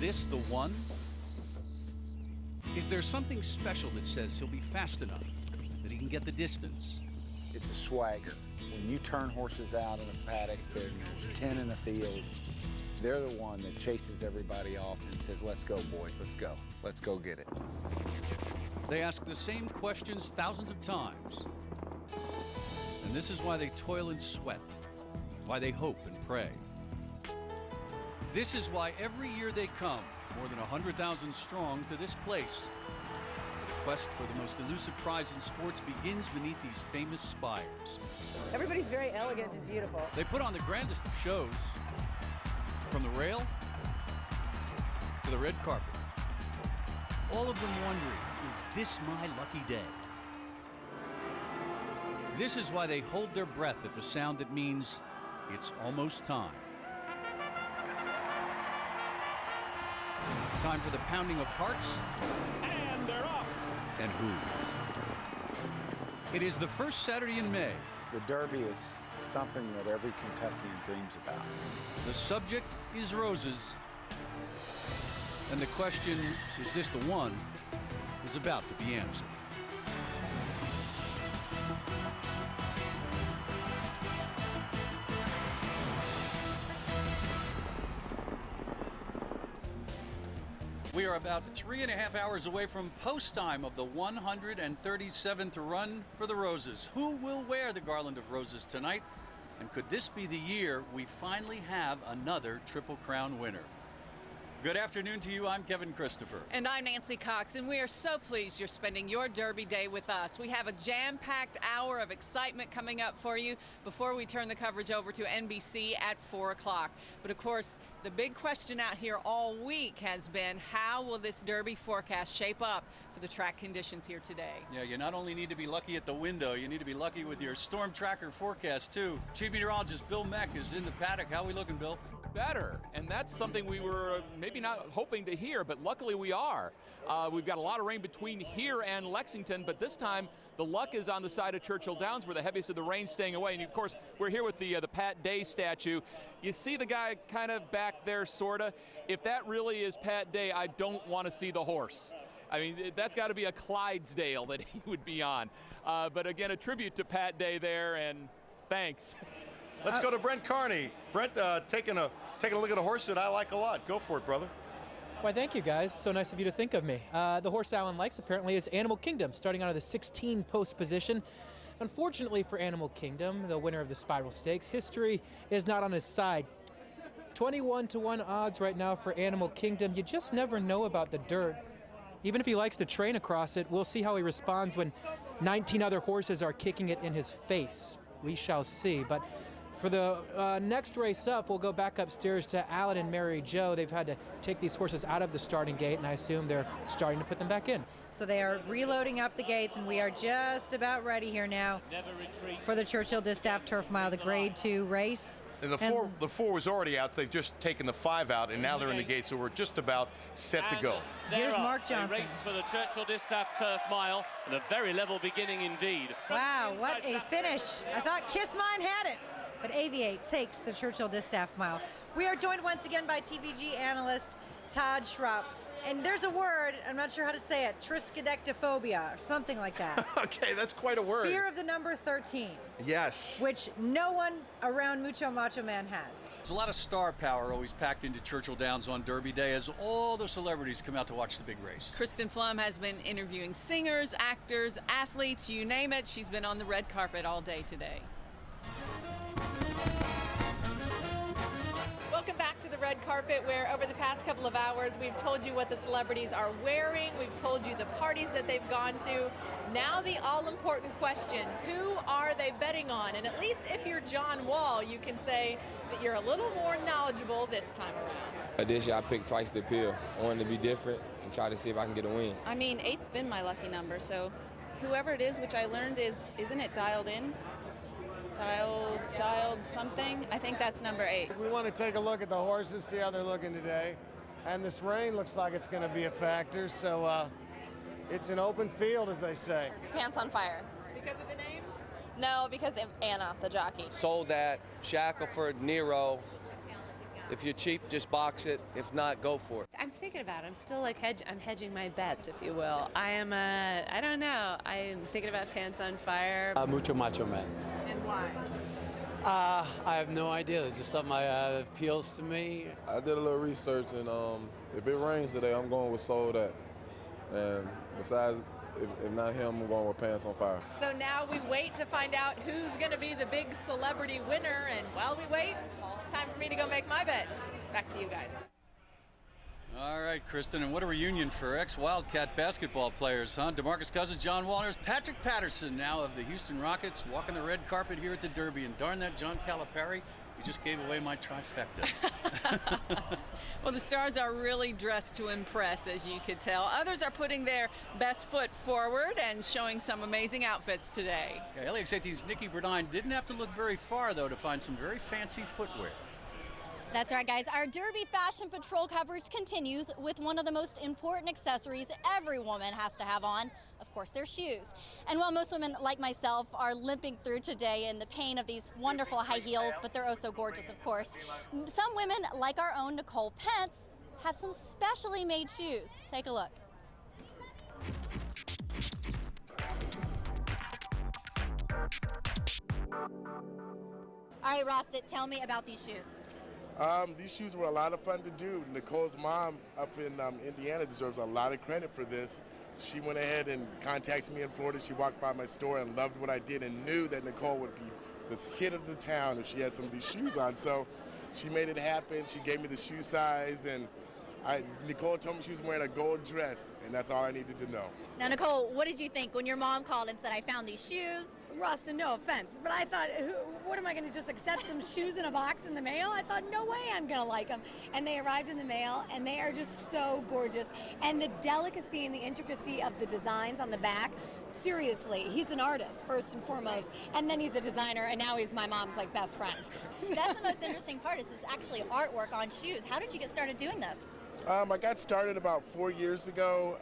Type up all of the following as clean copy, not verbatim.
this the one? Is there something special that says he'll be fast enough, that he can get the distance? It's a swagger. When you turn horses out in a paddock, there's 10 in the field. They're the one that chases everybody off and says, let's go, boys, let's go. Let's go get it. They ask the same questions thousands of times. And this is why they toil and sweat, why they hope and pray. This is why every year they come, more than 100,000 strong, to this place. The quest for the most elusive prize in sports begins beneath these famous spires. Everybody's very elegant and beautiful. They put on the grandest of shows, from the rail to the red carpet. All of them wondering, is this my lucky day? This is why they hold their breath at the sound that means it's almost time. Time for the pounding of hearts. And they're off. And hooves. It is the first Saturday in May. The Derby is something that every Kentuckian dreams about. The subject is roses. And the question, is this the one, is about to be answered. We are about 3.5 hours away from post time of the 137th run for the Roses. Who will wear the garland of roses tonight? And could this be the year we finally have another Triple Crown winner? Good afternoon to you. I'm Kevin Christopher. And I'm Nancy Cox, and we are so pleased you're spending your Derby Day with us. We have a jam-packed hour of excitement coming up for you before we turn the coverage over to NBC at 4 o'clock. But of course, the big question out here all week has been, how will this Derby forecast shape up for the track conditions here today? Yeah, you not only need to be lucky at the window, you need to be lucky with your storm tracker forecast too. Chief Meteorologist Bill Meck is in the paddock. How are we looking, Bill? Better, and that's something we were maybe not hoping to hear, but luckily we are. We've got a lot of rain between here and Lexington, but this time the luck is on the side of Churchill Downs, where the heaviest of the rain staying away. And of course, we're here with the Pat Day statue. You see the guy kind of back there, sorta. If that really is Pat Day, I don't want to see the horse. I mean, that's got to be a Clydesdale that he would be on. But again, a tribute to Pat Day there, and thanks. Let's go to Brent Carney. Brent, taking a look at a horse that I like a lot. Go for it, brother. Why, thank you, guys. So nice of you to think of me. The horse Alan likes apparently is Animal Kingdom, starting out of the 16 post position. Unfortunately for Animal Kingdom, the winner of the Spiral Stakes, history is not on his side. 21-1 odds right now for Animal Kingdom. You just never know about the dirt. Even if he likes to train across it, we'll see how he responds when 19 other horses are kicking it in his face. We shall see. But for the next race up, we'll go back upstairs to Alan and Mary Jo. They've had to take these horses out of the starting gate, and I assume they're starting to put them back in. So they are reloading up the gates, and we are just about ready here now for the Churchill Distaff Turf Mile, the Grade 2 race. And the four was already out. They've just taken the 5 out, and now they're in the gate, so we're just about set to go. Here's Mark Johnson. Race for the Churchill Distaff Turf Mile, and a very level beginning indeed. Wow, what a finish. I thought Kiss Mine had it, but Aviate takes the Churchill Distaff Mile. We are joined once again by TVG analyst Todd Schrupp. And there's a word, I'm not sure how to say it, triskaidectophobia, or something like that. Okay, that's quite a word. Fear of the number 13. Yes. Which no one around Mucho Macho Man has. There's a lot of star power always packed into Churchill Downs on Derby Day as all the celebrities come out to watch the big race. Kristen Flum has been interviewing singers, actors, athletes, you name it. She's been on the red carpet all day today. Welcome back to the red carpet, where over the past couple of hours we've told you what the celebrities are wearing, we've told you the parties that they've gone to. Now the all-important question, who are they betting on? And at least if you're John Wall, you can say that you're a little more knowledgeable this time around. This year I picked twice the appeal. I wanted to be different and try to see if I can get a win. I mean, 8's been my lucky number, so whoever it is, which I learned isn't it dialed in? Dialed something. I think that's number 8. We want to take a look at the horses, see how they're looking today. And this rain looks like it's going to be a factor, so it's an open field, as they say. Pants on fire. Because of the name? No, because of Anna, the jockey. Sold that, Shackelford, Nero. If you're cheap, just box it. If not, go for it. I'm thinking about it. I'm still like I'm hedging my bets, if you will. I don't know. I'm thinking about Pants on Fire. Mucho Macho Man. And why? I have no idea. It's just something that appeals to me. I did a little research, and if it rains today, I'm going with Soul That. And besides, if not him, I'm going with Pants on Fire. So now we wait to find out who's going to be the big celebrity winner. And while we wait, time for me to go make my bet. Back to you guys. All right, Kristen, and what a reunion for ex-Wildcat basketball players, huh? DeMarcus Cousins, John Walters, Patrick Patterson, now of the Houston Rockets, walking the red carpet here at the Derby. And darn that John Calipari, you just gave away my trifecta. Well, the stars are really dressed to impress, as you could tell. Others are putting their best foot forward and showing some amazing outfits today. Yeah, LEX-18's Nikki Burdine didn't have to look very far, though, to find some very fancy footwear. That's right, guys. Our Derby Fashion Patrol coverage continues with one of the most important accessories every woman has to have on, of course, their shoes. And while most women, like myself, are limping through today in the pain of these wonderful high heels, but they're oh so gorgeous, of course, some women, like our own Nicole Pence, have some specially made shoes. Take a look. All right, Rosset, tell me about these shoes. These shoes were a lot of fun to do. Nicole's mom up in Indiana deserves a lot of credit for this. She went ahead and contacted me in Florida. She walked by my store and loved what I did and knew that Nicole would be the hit of the town if she had some of these shoes on. So she made it happen. She gave me the shoe size, and Nicole told me she was wearing a gold dress, and that's all I needed to know. Now, Nicole, what did you think when your mom called and said, I found these shoes? Rustin, no offense, but I thought, what am I going to just accept some shoes in a box in the mail? I thought, no way I'm going to like them. And they arrived in the mail, and they are just so gorgeous. And the delicacy and the intricacy of the designs on the back, seriously, he's an artist, first and foremost, and then he's a designer, and now he's my mom's, like, best friend. That's the most interesting part, is this actually artwork on shoes. How did you get started doing this? I got started about 4 years ago.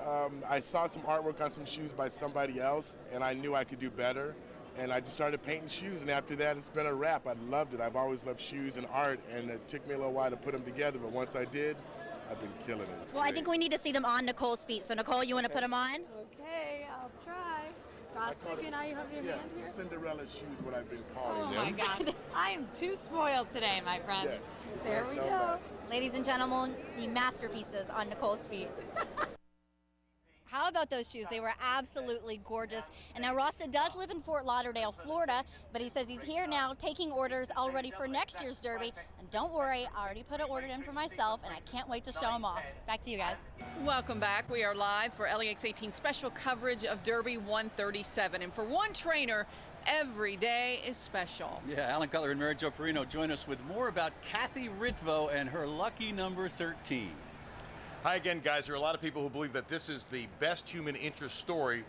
I saw some artwork on some shoes by somebody else, and I knew I could do better. And I just started painting shoes, and after that, it's been a wrap. I loved it. I've always loved shoes and art, and it took me a little while to put them together, but once I did, I've been killing it. It's well, great. I think we need to see them on Nicole's feet. So, Nicole, you want to put them on? Okay, I'll try. Rostin, can I have your hand here? Cinderella shoes, what I've been calling them. Oh, my God. I am too spoiled today, my friends. Yes. There we No go. less. Ladies and gentlemen, the masterpieces on Nicole's feet. How about those shoes? They were absolutely gorgeous. And now Rasta does live in Fort Lauderdale, Florida, but he says he's here now taking orders already for next year's Derby. And don't worry, I already put an order in for myself, and I can't wait to show them off. Back to you guys. Welcome back. We are live for LEX-18 special coverage of Derby 137. And for one trainer, every day is special. Yeah, Alan Cutler and Mary Jo Perino join us with more about Kathy Ritvo and her lucky number 13. Hi again, guys. There are a lot of people who believe that this is the best human interest story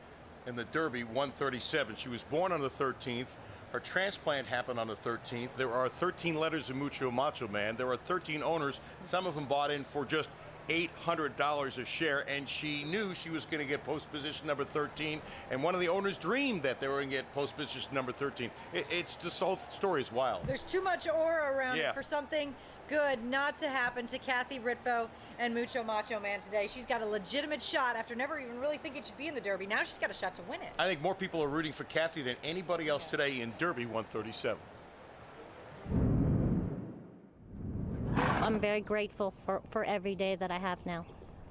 in the Derby 137. She was born on the 13th. Her transplant happened on the 13th. There are 13 letters in Mucho Macho Man. There are 13 owners. Some of them bought in for just $800 a share, and she knew she was going to get post position number 13, and one of the owners dreamed that they were going to get post position number 13. It's just, the whole story is wild. There's too much aura around it for something good not to happen to Kathy Ritvo and Mucho Macho Man today. She's got a legitimate shot after never even really thinking she'd be in the Derby. Now she's got a shot to win it. I think more people are rooting for Kathy than anybody else today in Derby 137. I'm very grateful for every day that I have now.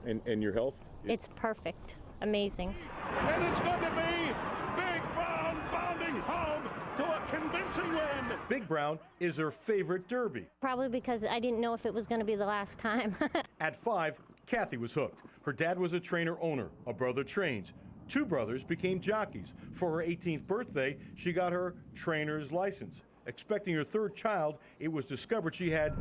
And your health? It's perfect. Amazing. And it's going to be Big Brown bounding home to a convincing win. Big Brown is her favorite Derby. Probably because I didn't know if it was going to be the last time. At 5, Kathy was hooked. Her dad was a trainer-owner. A brother trains. 2 brothers became jockeys. For her 18th birthday, she got her trainer's license. Expecting her 3rd child, it was discovered she had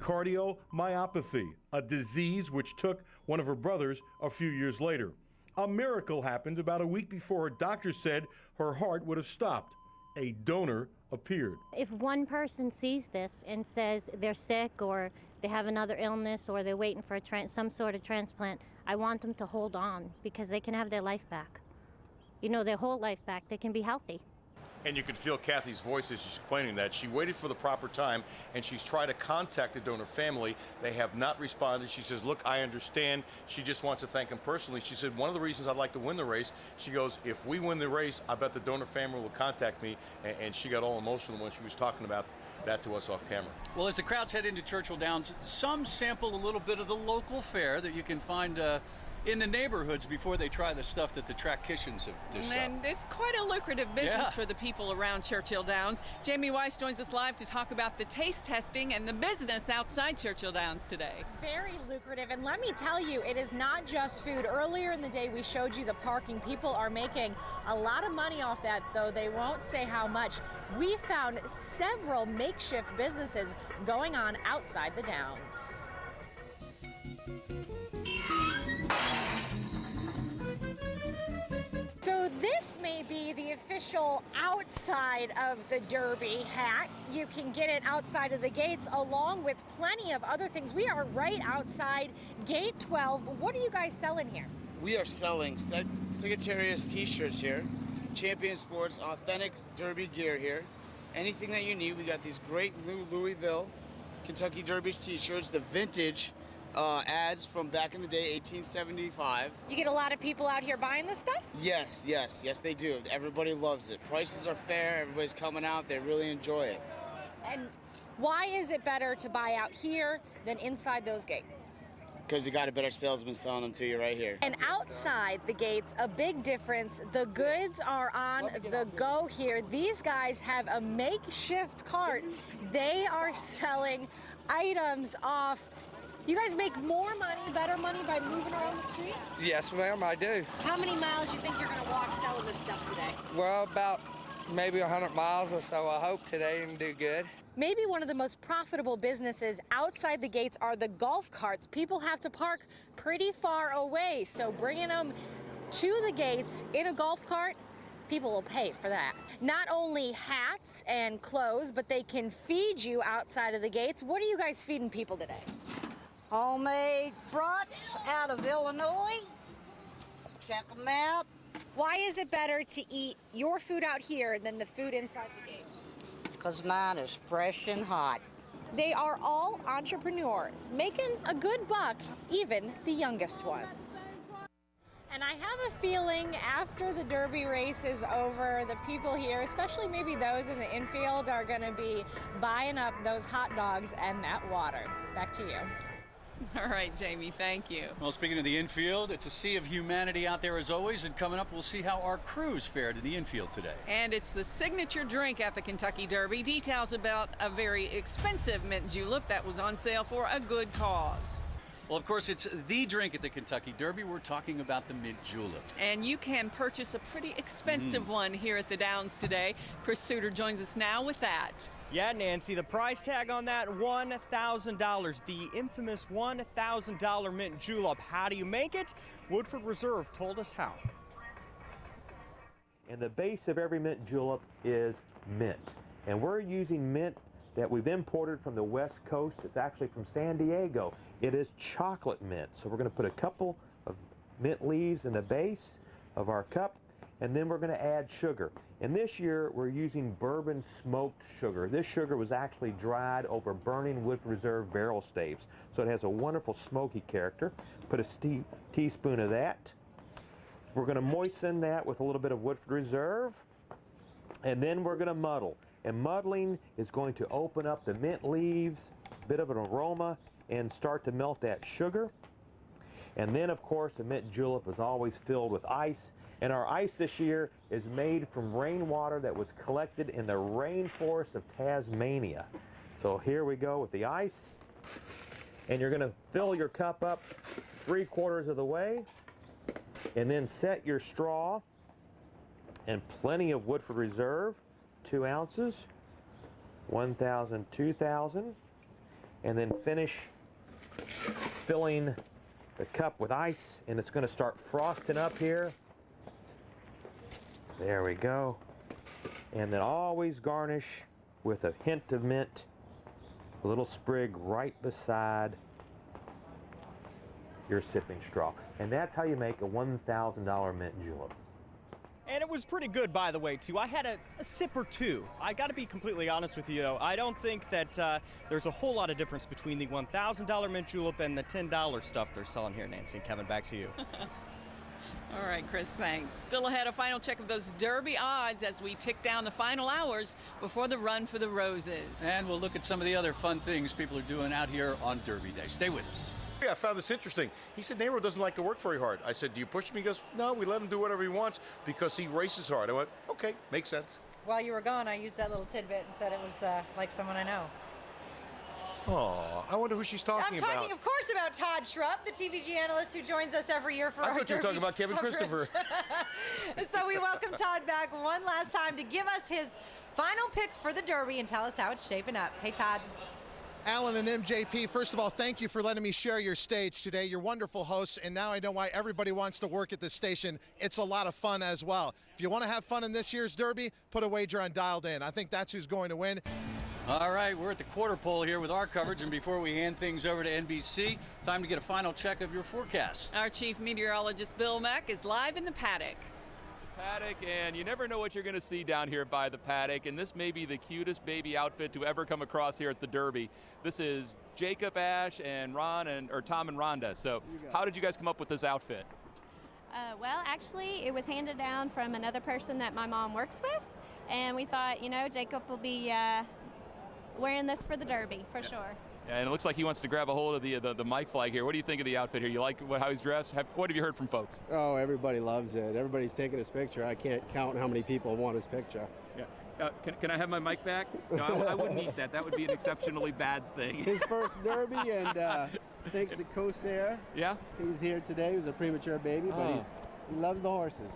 cardiomyopathy, a disease which took one of her brothers a few years later. A miracle happened about a week before a doctor said her heart would have stopped. A donor appeared. If one person sees this and says they're sick or they have another illness or they're waiting for some sort of transplant, I want them to hold on because they can have their life back. You know, their whole life back. They can be healthy. And you can feel Kathy's voice as she's explaining that. She waited for the proper time, and she's tried to contact the donor family. They have not responded. She says, look, I understand. She just wants to thank them personally. She said, one of the reasons I'd like to win the race, she goes, if we win the race, I bet the donor family will contact me. And she got all emotional when she was talking about that to us off camera. Well, as the crowds head into Churchill Downs, some sample a little bit of the local fare that you can find in the neighborhoods before they try the stuff that the track kitchens have dished out. And it's quite a lucrative business for the people around Churchill Downs. Jamie Weiss joins us live to talk about the taste testing and the business outside Churchill Downs today. Very lucrative, and let me tell you, it is not just food. Earlier in the day, we showed you the parking. People are making a lot of money off that, though they won't say how much. We found several makeshift businesses going on outside the Downs. So this may be the official outside of the Derby hat. You can get it outside of the gates along with plenty of other things. We are right outside Gate 12. What are you guys selling here? We are selling Secretariat's t-shirts here, Champion Sports, authentic Derby gear here. Anything that you need, we got these great new Louisville, Kentucky Derby's t-shirts, the vintage ads from back in the day, 1875. You get a lot of people out here buying this stuff? Yes, they do. Everybody loves it. Prices are fair, everybody's coming out, they really enjoy it. And why is it better to buy out here than inside those gates? Because you got a better salesman selling them to you right here. And outside the gates, a big difference. The goods are on the go here. These guys have a makeshift cart. They are selling items off. You guys make more money, better money by moving around the streets? Yes, ma'am, I do. How many miles do you think you're going to walk selling this stuff today? Well, about maybe 100 miles or so, I hope today, and do good. Maybe one of the most profitable businesses outside the gates are the golf carts. People have to park pretty far away, so bringing them to the gates in a golf cart, people will pay for that. Not only hats and clothes, but they can feed you outside of the gates. What are you guys feeding people today? Homemade brats out of Illinois. Check them out. Why is it better to eat your food out here than the food inside the gates? Because mine is fresh and hot. They are all entrepreneurs, making a good buck, even the youngest ones. And I have a feeling after the Derby race is over, the people here, especially maybe those in the infield, are going to be buying up those hot dogs and that water. Back to you. All right, Jamie, thank you. Well, speaking of the infield, it's a sea of humanity out there as always, and coming up, we'll see how our crews fared in the infield today. And it's the signature drink at the Kentucky Derby. Details about a very expensive mint julep that was on sale for a good cause. Well, of course, it's the drink at the Kentucky Derby. We're talking about the mint julep. And you can purchase a pretty expensive one here at the Downs today. Chris Suter joins us now with that. Yeah, Nancy, the price tag on that, $1,000. The infamous $1,000 mint julep. How do you make it? Woodford Reserve told us how. And the base of every mint julep is mint. And we're using mint that we've imported from the West Coast. It's actually from San Diego. It is chocolate mint. So we're going to put a couple of mint leaves in the base of our cup, and then we're going to add sugar. And this year we're using bourbon smoked sugar. This sugar was actually dried over burning Woodford Reserve barrel staves. So it has a wonderful smoky character. Put a teaspoon of that. We're going to moisten that with a little bit of Woodford Reserve, and then we're going to muddle. And muddling is going to open up the mint leaves, a bit of an aroma, and start to melt that sugar. And then, of course, the mint julep is always filled with ice. And our ice this year is made from rainwater that was collected in the rainforest of Tasmania. So here we go with the ice. And you're going to fill your cup up 3/4 of the way. And then set your straw and plenty of Woodford Reserve, 2 ounces, 1,000, 2,000. And then finish filling the cup with ice, and it's going to start frosting up here. There we go. And then always garnish with a hint of mint, a little sprig right beside your sipping straw. And that's how you make a $1,000 mint julep. And it was pretty good, by the way, too. I had a sip or two. I got to be completely honest with you, though. I don't think that there's a whole lot of difference between the $1,000 mint julep and the $10 stuff they're selling here, Nancy and Kevin. Back to you. All right, Chris, thanks. Still ahead, a final check of those Derby odds as we tick down the final hours before the run for the roses. And we'll look at some of the other fun things people are doing out here on Derby Day. Stay with us. Yeah, I found this interesting. He said Nero doesn't like to work very hard. I said, do you push him? He goes, no, we let him do whatever he wants because he races hard. I went, okay, makes sense. While you were gone, I used that little tidbit and said it was like someone I know. Oh, I wonder who she's talking about. I'm talking, of course, about Todd Schrupp, the TVG analyst who joins us every year for our I thought you were talking about Kevin Christopher. So we welcome Todd back one last time to give us his final pick for the Derby and tell us how it's shaping up. Hey, Todd. Alan and MJP, first of all, thank you for letting me share your stage today. You're wonderful hosts, and now I know why everybody wants to work at this station. It's a lot of fun as well. If you want to have fun in this year's Derby, put a wager on Dialed In. I think that's who's going to win. All right, we're at the quarter pole here with our coverage, and before we hand things over to NBC, time to get a final check of your forecast. Our chief meteorologist, Bill Mack, is live in the paddock. And you never know what you're going to see down here by the paddock, and this may be the cutest baby outfit to ever come across here at the Derby. This is Jacob, Ash, and Tom and Rhonda. So how did you guys come up with this outfit? Well, actually, it was handed down from another person that my mom works with, and we thought, Jacob will be wearing this for the Derby, for sure. Yeah, and it looks like he wants to grab a hold of the mic flag here. What do you think of the outfit here? You like how he's dressed? What have you heard from folks? Oh, everybody loves it. Everybody's taking his picture. I can't count how many people want his picture. Yeah. Can I have my mic back? No, I wouldn't need that. That would be an exceptionally bad thing. His first Derby, and thanks to Corsair. Yeah? He's here today. He was a premature baby, but he loves the horses.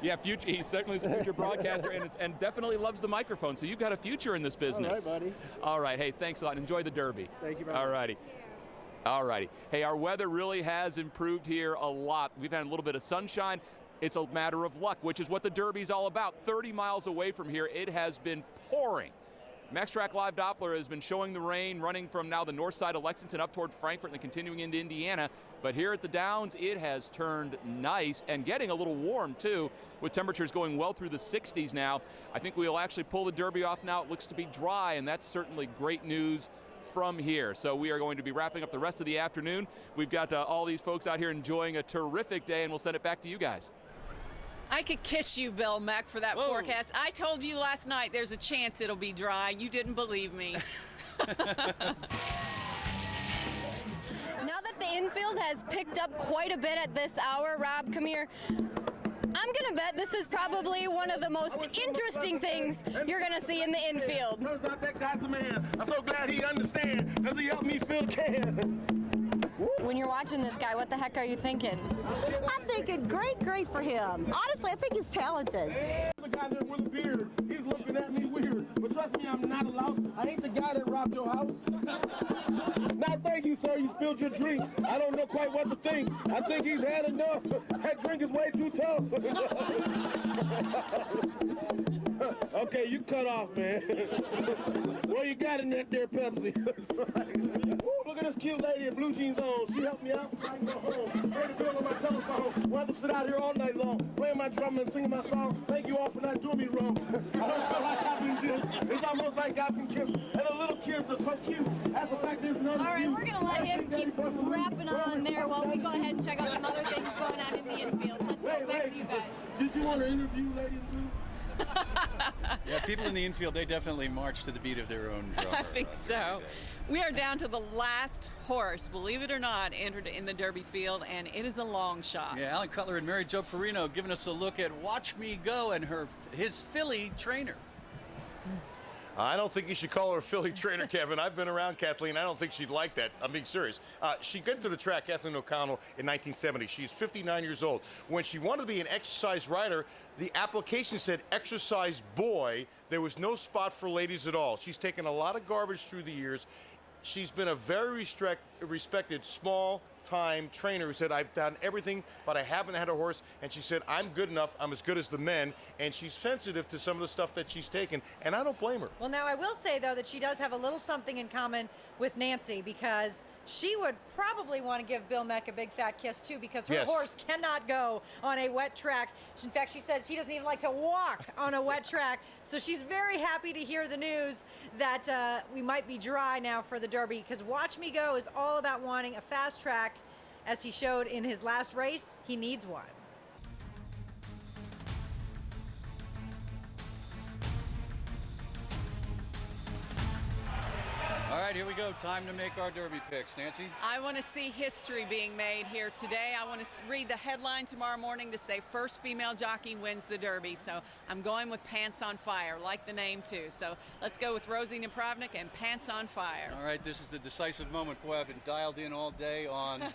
Yeah, he certainly is a future broadcaster and definitely loves the microphone. So you've got a future in this business. All right, buddy. All right. Hey, thanks a lot. Enjoy the Derby. Thank you very much. All righty. All righty. Hey, our weather really has improved here a lot. We've had a little bit of sunshine. It's a matter of luck, which is what the Derby's all about. 30 miles away from here, it has been pouring. MaxTrack Live Doppler has been showing the rain running from now the north side of Lexington up toward Frankfort and then continuing into Indiana. But here at the Downs, it has turned nice and getting a little warm too, with temperatures going well through the 60s now. I think we'll actually pull the Derby off now. It looks to be dry, and that's certainly great news from here. So we are going to be wrapping up the rest of the afternoon. We've got all these folks out here enjoying a terrific day, and we'll send it back to you guys. I could kiss you, Bill Mack, for that forecast. I told you last night there's a chance it'll be dry. You didn't believe me. Now that the infield has picked up quite a bit at this hour, Rob, come here. I'm going to bet this is probably one of the most interesting things you're going to see in the infield. Turns out that guy's the man. I'm so glad he understands because he helped me fill can. When you're watching this guy, what the heck are you thinking? I'm thinking great for him. Honestly, I think he's talented. The guy there with a beard, he's looking at me weird. But trust me, I'm not a louse. I ain't the guy that robbed your house. Now, thank you, sir. You spilled your drink. I don't know quite what to think. I think he's had enough. That drink is way too tough. Okay, you cut off, man. Well, you got in that there Pepsi. Ooh, look at this cute lady in blue jeans on. She helped me out so I can go home. Pay the bill on my telephone. Rather sit out here all night long, playing my drum and singing my song. Thank you all for not doing me wrong. I don't feel like I've been kissed. It's almost like I've been kissed. And the little kids are so cute. As a fact, there's no All right, we're going to let him keep rapping on there while we go ahead and check out some other things going on in the infield. Let's go back to you guys. Did you want to interview Lady in Blue? Yeah, people in the infield, they definitely march to the beat of their own drum. I think so. We are down to the last horse, believe it or not, entered in the Derby field, and it is a long shot. Yeah, Alan Cutler and Mary Jo Perino giving us a look at Watch Me Go and his filly trainer. I don't think you should call her a filly trainer, Kevin. I've been around Kathleen. I don't think she'd like that. I'm being serious. She got to the track, Kathleen O'Connell, in 1970. She's 59 years old. When she wanted to be an exercise rider, the application said exercise boy. There was no spot for ladies at all. She's taken a lot of garbage through the years. She's been a very respected small-time trainer who said, I've done everything, but I haven't had a horse. And she said, I'm good enough. I'm as good as the men. And she's sensitive to some of the stuff that she's taken, and I don't blame her. Well, now I will say, though, that she does have a little something in common with Nancy, because she would probably want to give Bill Meck a big fat kiss too, because her Yes. horse cannot go on a wet track. In fact, she says he doesn't even like to walk on a wet track. So she's very happy to hear the news that we might be dry now for the Derby, because Watch Me Go is all about wanting a fast track. As he showed in his last race, he needs one. All right, here we go. Time to make our Derby picks. Nancy? I want to see history being made here today. I want to read the headline tomorrow morning to say first female jockey wins the Derby. So I'm going with Pants on Fire, like the name too. So let's go with Rosie Napravnik and Pants on Fire. All right, this is the decisive moment. Boy, I've been dialed in all day on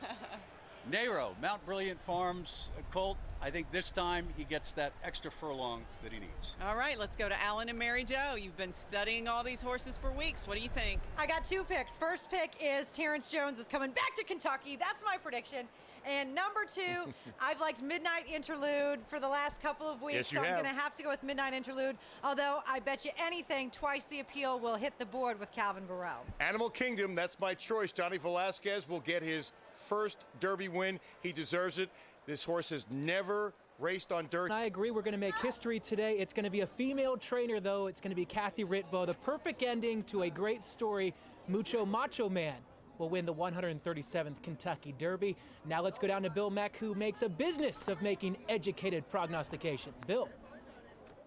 Nero, Mount Brilliant Farms colt. I think this time he gets that extra furlong that he needs. All right, let's go to Alan and Mary Jo. You've been studying all these horses for weeks. What do you think? I got 2 picks. First pick is Terrence Jones is coming back to Kentucky. That's my prediction. And number 2, I've liked Midnight Interlude for the last couple of weeks, Yes, you so I'm have. going to have to go with Midnight Interlude. Although I bet you anything, Twice the Appeal will hit the board with Calvin Burrell. Animal Kingdom, that's my choice. Johnny Velasquez will get his first Derby win. He deserves it. This horse has never raced on dirt. I agree. We're going to make history today. It's going to be a female trainer, though. It's going to be Kathy Ritvo. The perfect ending to a great story. Mucho Macho Man will win the 137th Kentucky Derby. Now let's go down to Bill Meck, who makes a business of making educated prognostications. Bill.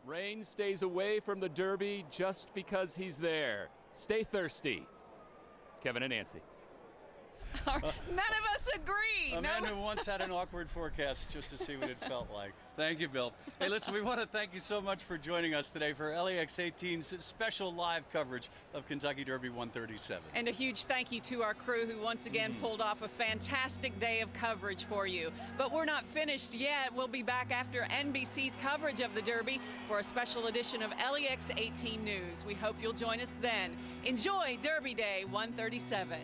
Rain stays away from the Derby just because he's there. Stay thirsty. Kevin and Nancy. None of us agree. A man who once had an awkward forecast just to see what it felt like. Thank you, Bill. Hey, listen, we want to thank you so much for joining us today for LEX-18's special live coverage of Kentucky Derby 137. And a huge thank you to our crew who once again pulled off a fantastic day of coverage for you. But we're not finished yet. We'll be back after NBC's coverage of the Derby for a special edition of LEX-18 News. We hope you'll join us then. Enjoy Derby Day 137.